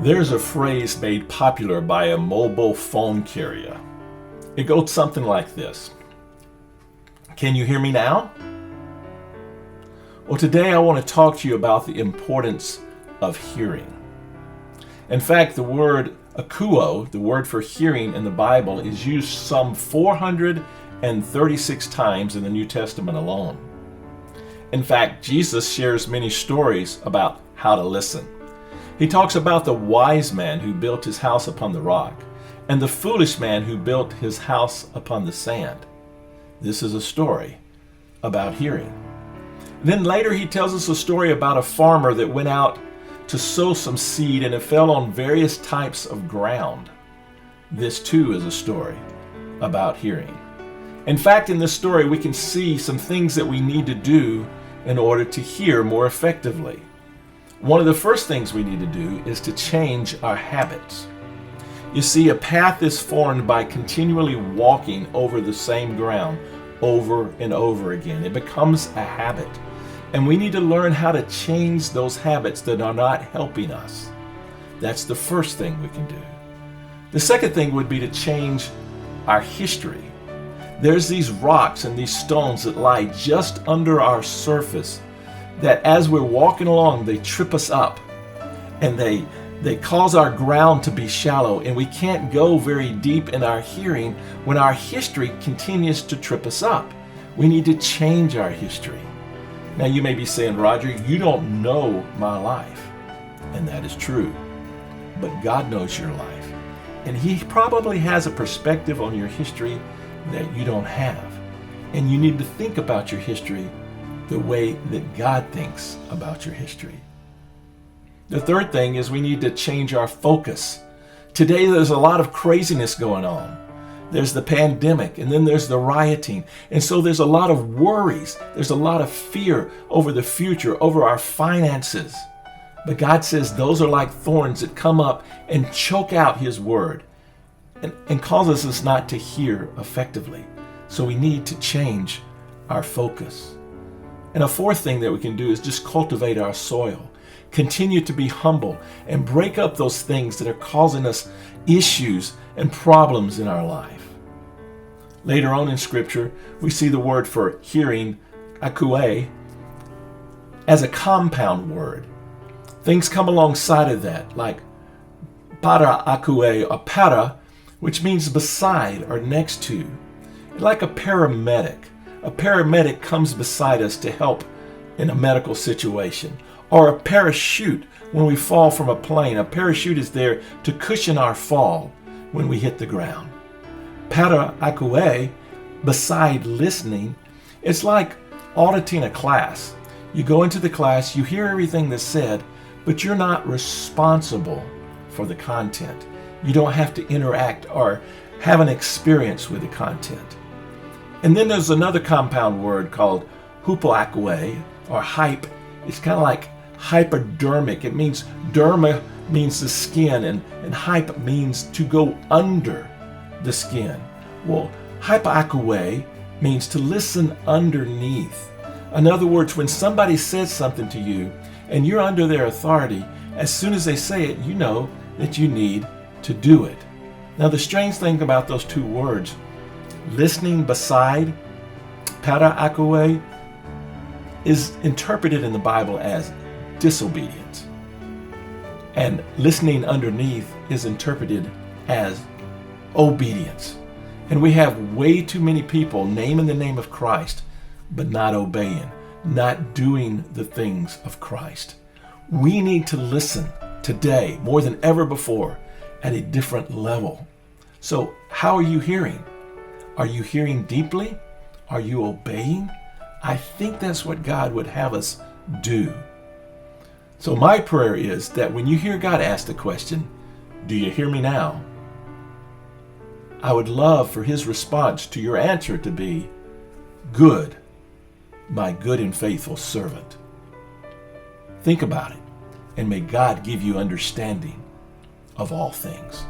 There's a phrase made popular by a mobile phone carrier. It goes something like this. Can you hear me now? Well, today I want to talk to you about the importance of hearing. In fact, the word PARAKOUO, the word for hearing in the Bible, is used some 436 times in the New Testament alone. In fact, Jesus shares many stories about how to listen. He talks about the wise man who built his house upon the rock and the foolish man who built his house upon the sand. This is a story about hearing. Then later he tells us a story about a farmer that went out to sow some seed and it fell on various types of ground. This too is a story about hearing. In fact, in this story we can see some things that we need to do in order to hear more effectively. One of the first things we need to do is to change our habits. You see, a path is formed by continually walking over the same ground over and over again. It becomes a habit. And we need to learn how to change those habits that are not helping us. That's the first thing we can do. The second thing would be to change our history. There's these rocks and these stones that lie just under our surface that as we're walking along, they trip us up and they cause our ground to be shallow, and we can't go very deep in our hearing when our history continues to trip us up. We need to change our history. Now you may be saying, Roger, you don't know my life. And that is true. But God knows your life. And He probably has a perspective on your history that you don't have. And you need to think about your history the way that God thinks about your history. The third thing is we need to change our focus. Today there's a lot of craziness going on. There's the pandemic, and then there's the rioting. And so there's a lot of worries. There's a lot of fear over the future, over our finances. But God says those are like thorns that come up and choke out His word and causes us not to hear effectively. So we need to change our focus. And a fourth thing that we can do is just cultivate our soil. Continue to be humble and break up those things that are causing us issues and problems in our life. Later on in Scripture, we see the word for hearing, PARAKOUO, as a compound word. Things come alongside of that, like PARAKOUO, or para, which means beside or next to. Like a paramedic. A paramedic comes beside us to help in a medical situation. Or a parachute when we fall from a plane. A parachute is there to cushion our fall when we hit the ground. PARAKOUO, beside listening, it's like auditing a class. You go into the class, you hear everything that's said, but you're not responsible for the content. You don't have to interact or have an experience with the content. And then there's another compound word called HUPOAKOUO, or hype. It's kind of like hypodermic. It means derma means the skin, and hype means to go under the skin. Well, HUPOAKOUO means to listen underneath. In other words, when somebody says something to you and you're under their authority, as soon as they say it, you know that you need to do it. Now, the strange thing about those two words, listening beside, PARAKOUO, is interpreted in the Bible as disobedience. And listening underneath is interpreted as obedience. And we have way too many people naming the name of Christ, but not obeying, not doing the things of Christ. We need to listen today more than ever before at a different level. So how are you hearing? Are you hearing deeply? Are you obeying? I think that's what God would have us do. So my prayer is that when you hear God ask the question, do you hear me now? I would love for His response to your answer to be, good, my good and faithful servant. Think about it, and may God give you understanding of all things.